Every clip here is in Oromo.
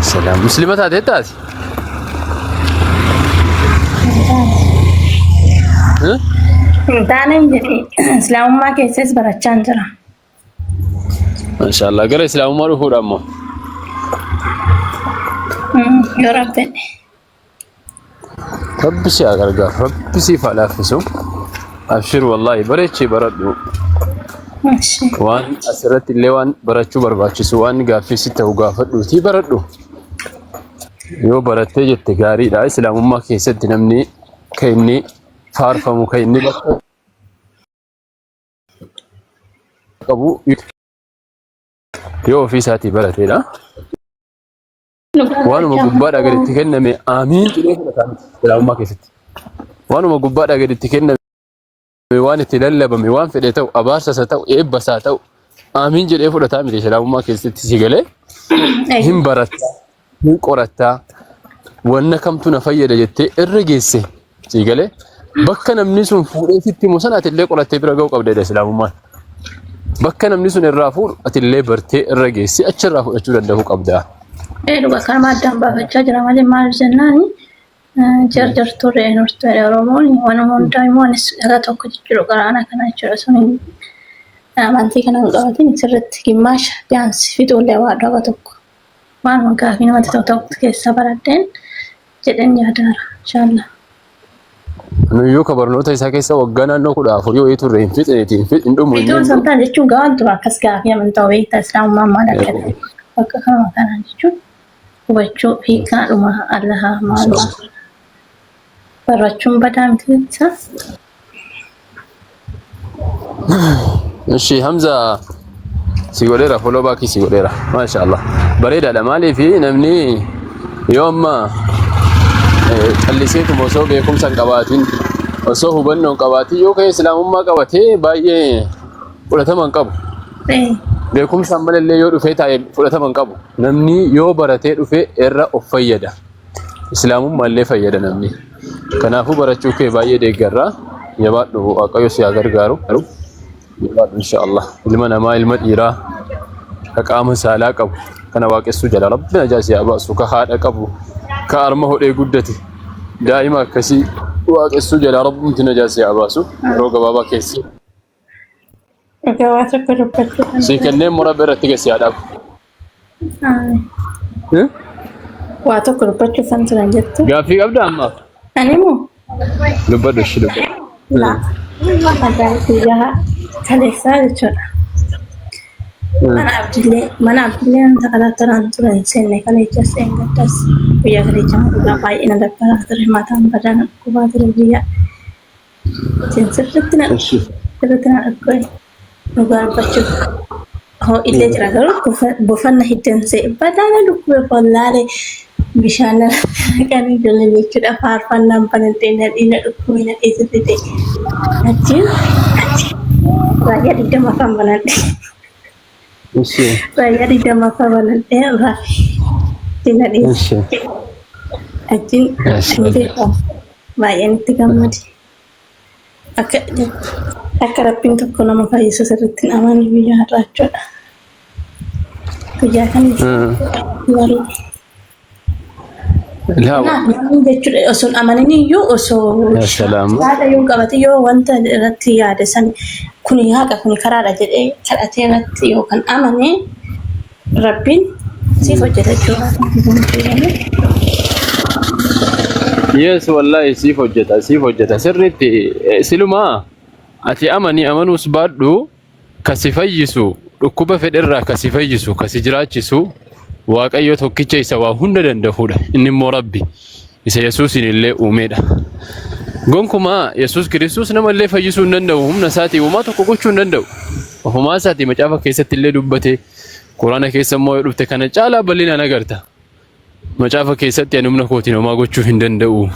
السلام مسلمة هاتي ها تاني جدي إسلام ما كيسس برچان جرا ما شاء الله قرأ إسلام ما روحوا رامو يا ربي رب سي أغرقا رب سي فالافسو أبشر والله بريتشي بردو ماشي وان أسرت اللي وان براتشو برباتشسو وان غافي ستة وغافتو تي بردو يو براتي جت غاري دا إسلام ما كيسد نمني كيني فارفمو كيني بقى قبو يو في ساتي براتي لا وانو مغبار اگر تكنمي امين إسلام ما كيسد وانو مغبار اگر تكنمي وان تللبمي وان فديتو ابارسا ستو يبساتو امين جدي فدتا مي إسلام ما كيسد سيغله هم برات هم قرتا wanna kamtu na fayyada jettee irra geesse siigale bakka namni sun fuudhee sitti musanat illee qorattee bira ga'u qabda islaamummaan bakka namni sun irraa fuudhu atillee bartee irra geesse achirraa fudhachuu danda'u qabda. dhuga kan maddaan baafachaa jira malee maal jennaani jarjartuu re'een hortee Oromoon waan hundaa imoonis irra tokko jechuudha qaraana kana jechuudha sun amantii kana qabatin sirriitti gimmaasha biyaansi fixuullee waa dhaba tokko waan gaafii namatti tokko keessa baraddeen jedhan yaadaara inshallah. Nuyyuu kabarnoota isaa keessa waggaa naannoo 14 yoo turre hin fixneetiin dhumu. Ijoon santaan jechuun ga'aan tura akkas gaafii amantaa beektaa islaamummaan maal akka ta'e bakka kanuma kanaan jechuun hubachuu fi kanadhuma allaha maalu barachuun badaa miti isa. Ishi Hamza si godheera foloo baakii si godheera maasha Allah bareedaadha maaliif namni yoo amma calliseetu osoo beekumsa hin qabaatin osoo hubannoo hin qabaatin yoo ka'e islaamummaa qabatee baay'ee fudhatama hin qabu. Beekumsa malallee yoo dhufee taa'e fudhatama hin qabu. Namni yoo baratee dhufee irra of fayyada. Islaamummaa illee fayyada namni. Kanaafuu barachuu kee baay'ee deeggarraa jabaadhu waaqayyo si haa gargaaru. Jabaadhu inshaallah ilma namaa ilma dhiiraa ka qaama saalaa qabu kana waaqessuu jala rabbi najaa si haa baasu ka haadha qabu ka arma hodhee guddate daa'ima akkasii waaqessuu jala rabbi najaa si haa baasu yeroo gabaabaa keessi. Si kenneen mura biratti gasi haa dhaabu. Waa tokko dubbachuuf kan turan jettu. Gaaffii qabda ammaa? Ani moo? Dubbadhu ishee dubbadhu. Laa. Adaan guyyaa kaleessaa jechuudha. Mana abdiillee wanta kadhatanaan turan seenne kaleecha seengaddas guyyaa kaleecha maqaa baay'ee na dabbaraa ture mataan badaa na dhukkubaa ture guyyaa. Sirriitti na dhukkubee dhugaa dubbachuuf. Hoo illee jira garuu buufanna hiddansee badaa na dhukkubee follaalee bishaan kan ijoollee jechuudha faarfannaan banatee nadhiina dhukkubee na keessatti ta'e. Achiin raayyaa 20 kan banadhe. Raayyaa 20 kan banadhe irraa ittiin nadhiisa. Achiin baay'een itti gammade. Akka rabbiin tokko nama fayyisu sirriitti amanu guyyaa har'aa jechuudha. Guyyaa kan warri jechuudha osoo amananii iyyuu osoo yaada yoo qabate yoo wanta irratti yaade san kuni haqa kuni karaadha jedhee kadhatee irratti yoo kan amane rabbiin siif hojjeta jechuudha. Yes wallahi siif hojjeta sirriitti silumaa ati amanuus baadhu kasi fayyisu dhukkuba fedherraa kasi fayyisu kasi jiraachisu waaqayyo tokkicha isa waa hunda danda'uudha inni immoo rabbi isa yesuusin illee uumeedha. Gonkumaa yesuus kiristoos nama illee fayyisuu hin danda'u humna isaatii uumaa tokko gochuu hin danda'u. Ofumaa isaatii macaafa keessatti illee dubbate quraana keessa immoo yoo dhufte kana caalaa bal'inaan agarta. Macaafa keessatti ani humna kootiin homaa gochuu hin danda'u.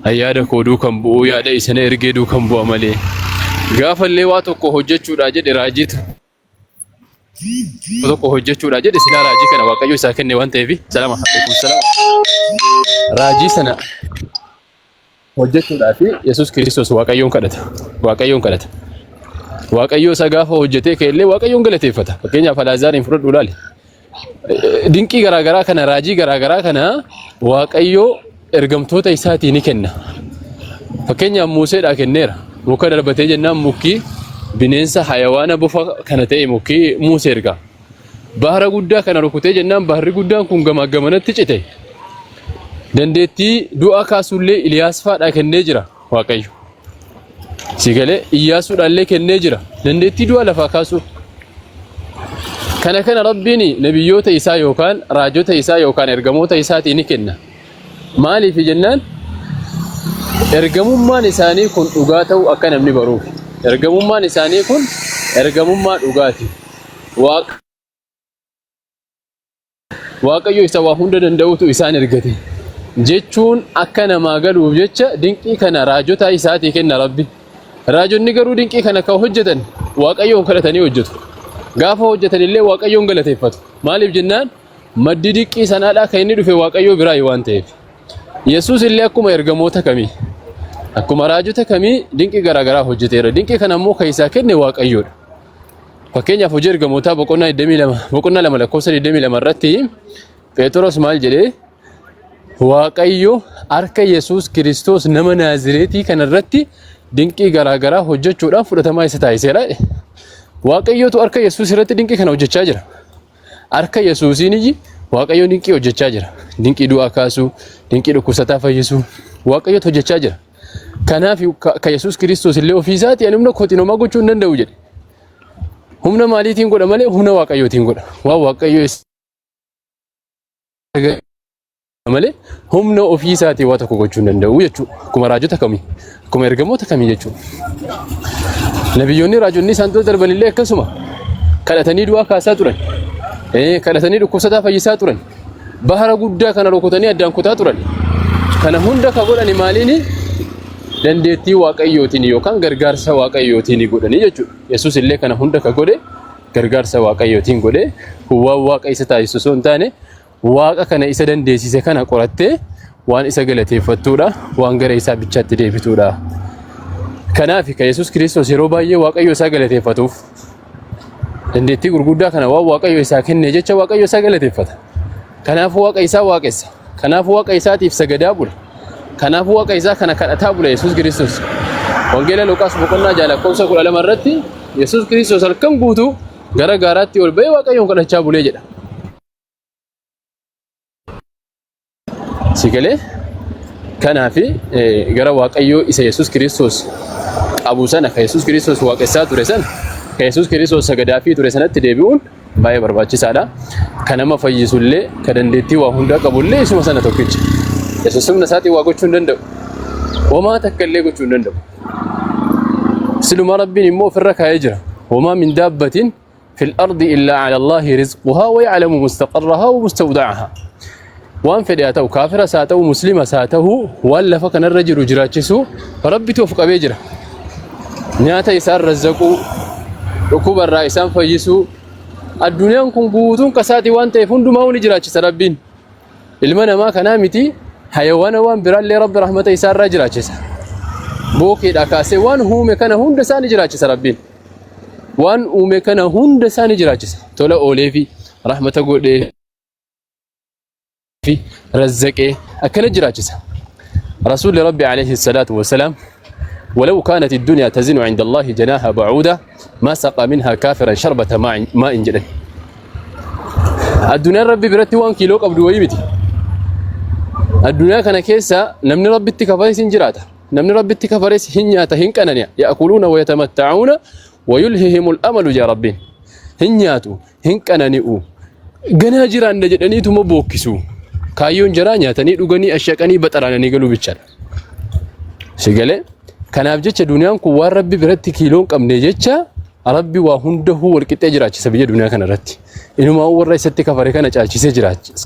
Ayyaada koo duukan bu'uu yaada isana ergee duukan bu'a malee. Gaafa illee waa tokko hojjechuudha jedhe raajiitu. Tokko hojjechuudha jedhe silaa raajii kana waaqayyo isaa kenne waan ta'eef salaama alaikum salaam. Raajii sana hojjechuudhaaf Yesuus Kiristoos waaqayyoon kadhata. Waaqayyo isa gaafa hojjetee ka'ellee waaqayyoon galateeffata. Fakkeenyaaf Alaazaariin fudhadhu ilaali. dinqii garaagaraa kana raajii garaagaraa kana waaqayyoo ergamtoota isaatii ni kenna. Fakkeenyaaf Museedhaa kenneera. Muka darbatee jennaan mukki bineensa hayawaana bofa kana ta'e mukki Musee erga. Bahara guddaa kana rukutee jennaan baharri guddaan kun gamaa gamanatti cite. Dandeettii du'a kaasuullee Iliyaas fa'aadhaa kennee jira waaqayyo. Sigalee Iyyaasuudhaallee kennee jira. Dandeettii du'a lafaa kaasuu. Kana Rabbiin nabiyyoota isaa yookaan raajota isaa yookaan ergamoota isaatii ni kenna. Maaliif jennaan ergamummaan isaanii kun dhugaa ta'uu akka namni baruuf. Ergamummaan isaanii kun ergamummaa dhugaati. Waaqayyo isa waa hunda danda'utu isaan ergate jechuun akka namaa galuuf jecha dinqii kana raajota isaatii kenna Rabbi. Raajonni garuu dinqii kana kan hojjetan waaqayyoon kadhatanii hojjetu. Gaafa hojjetan illee waaqayyoon galateeffatu. Maaliif jennaan maddi dinqii sanaadhaa kan inni dhufe waaqayyoo biraa waan ta'eef. Yesuus illee akkuma ergamoota kamii akkuma raajota kamii dinqii garaagaraa hojjeteera. Dinqii kana immoo kan isaa kenne waaqayyoodha. Fakkeenyaaf hojii ergamootaa boqonnaa 2 lakkoofsa 22 irratti Phexros maal jedhee waaqayyo harka Yesuus Kiristoos nama Naazireetii kana irratti dinqii garaagaraa hojjechuudhaan fudhatamaa isa taasiseera. Waaqayyootu harka Yesuus irratti dinqii kana hojjechaa jira. Harka Yesuusiin waaqayyoon dinqii hojjechaa jira. Dinqii du'aa kaasuu, dinqii dhukkubsataa fayyisuu waaqayyootu hojjechaa jira. Kanaaf ka Yesuus Kiristoos illee ofii isaatii ani humna kootiin homaa gochuu hin danda'u jedhe. Humna maaliitiin godha malee humna waaqayyootiin godha. Waan waaqayyoo malee humna ofii isaatii waa tokko gochuu hin danda'u jechuudha. Akkuma raajota kamii, akkuma ergamoota kamii jechuudha. Nabiyyoonni raajonni isaan dura darban illee akkasuma kadhatanii du'aa kaasaa turan. Kadhatanii dhukkubsataa fayyisaa turan. Bahara guddaa kana rukutanii addaan kutaa turan. Kana hunda ka godhani maaliini? Dandeettii waaqayyootiin yookaan gargaarsa waaqayyootiin godhanii jechuudha. Yesuus illee kana hunda ka godhe gargaarsa waaqayyootiin godhe waan waaqa isa taasisu osoo hin taane waaqa kana isa dandeessise kana qorattee waan isa galateeffattuudha, waan gara isaa bichaatti deebituudha. Kanaaf ka Yesuus Kiristoos yeroo baay'ee waaqayyo isaa galateeffatuuf dandeettii gurguddaa kana waan waaqayyo isaa kenne jecha waaqayyo isaa galateeffata. Kanaaf waaqa isaa waaqessa. Kanaaf waaqa isaatiif sagadaa bula. Kanaaf waaqa isaa kana kadhataa bula Yesuus Kiristoos. Wangeela Luqaas boqonnaa 12 irratti Yesuus Kiristoos halkan guutuu gara gaaraatti ol ba'ee waaqayyoon kadhachaa bulee jedha. Sigalee kanaaf gara waaqayyoo isa Yesuus Kiristoos qabu sana ka Yesuus Kiristoos waaqessaa ture sana ka Yesuus Kiristoos sagadaa fi ture sanatti deebi'uun baay'ee barbaachisaadha. Kan nama fayyisullee ka dandeettii waa hundaa qabullee isuma sana tokkicha. Yesuus humna isaatiin waa gochuu hin danda'u. Homaa takka illee gochuu hin danda'u. Siluma Rabbiin immoo ofirra kaa'ee jira. Homaa min daabbatin fil ardi illaa ala Allaahi rizquhaa wa ya'lamu mustaqarrahaa wa mustawda'ahaa. Waan fedhe haa ta'u kaafiras haa ta'u muslimas haa ta'u waan lafa kanarra jiru jiraachisuu Rabbitu of qabee jira. Nyaata isaan razzaquu, dhukkubarraa isaan fayyisuu addunyaan kun guutuun kasaatii waan ta'eef hundumaa ni jiraachisa Rabbiin. Ilma namaa kanaa miti hayawaana waan biraallee Rabbi rahmata isaarraa jiraachisa. Bookeedhaa kaasee waan uume kana hunda isaa ni jiraachisa Rabbiin. Waan uume kana hunda isaa ni jiraachisa. Tola oolee fi rahmata godhee fi razzaqee akkana jiraachisa. Rasuulli Rabbi alayhi salaatu wasalaam ولو كانت الدنيا تزن عند الله جناها بعودة ما سقى منها كافرا شربة ماء جدا. الدنيا ربي برتي 1 كيلو قبل ويمتي. الدنيا كان كيسا نمني ربي تكفريس جراتا نمني ربي تكفريس هنياتا هنكنانيا يأكلون ويتمتعون ويلههم الأمل يا ربي هنياتو هنكنانيو جناجران نجدني ثم بوكسو كايون جرانيا تني دوغني أشياء بطرانني قالوا بيتشال شغله kanaaf jecha duniyaan kun waan Rabbi biratti kiiloon qabne jecha Rabbi waa hundahu wal qixxee jiraachisa biyya duniyaa kana irratti. Inumaa warra isatti kafare kana caalchisee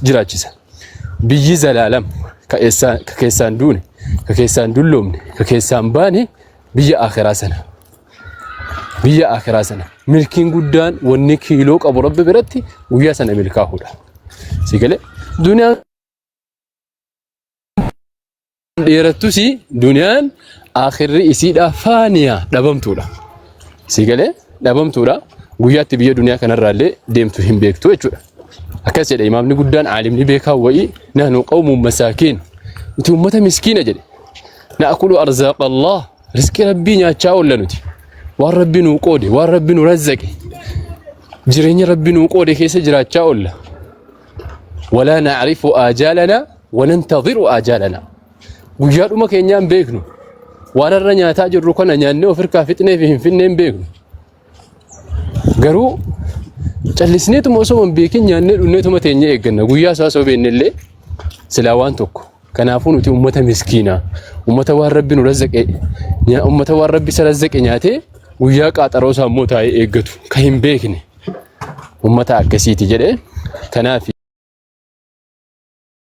jiraachisa. Biyyi zalaalam ka keessaan duune, ka keessaan dulloomne, ka keessaan baane biyya akhiraa sana. Biyya akhiraa sana. Milkiin guddaan wanni kiiloo qabu Rabbi biratti guyyaa sana milkaa'uudha. Sigalee duniyaan dheerattusi duniyaan akhirri isiidha faaniya dhabamtuudha. Sigalee dhabamtuudha. Guyyaatti biyya duniyaa kanarraallee deemtu hin beektu jechuudha. أكسر إمام نقدان عالم نبيكا وإي نحن قوم مساكين أنتم أمة مسكينة جدي نأكل أرزاق الله رزق ربي نياتشاو لنوتي وان ربي نوقودي وان ربي نرزقي جريني ربي نوقودي كيس جراتشاو له ولا نعرف آجالنا وننتظر آجالنا وجاء ما كينيان بيكنو وانا الرنيا تاجر ركنا نيانو فركا فتنة فيهم فينين بيكنو قرو جلسنيتم وصوم بيكين نيانو نيتو متيني إيجنا ويا ساسو بين اللي سلاوان توكو كنافون تي أمة مسكينة أمة والرب نرزق يا أمة والرب سرزق نياتي وياك أتروسها موتاي إيجتو كهم بيكني أمة أكسيتي جده كنافي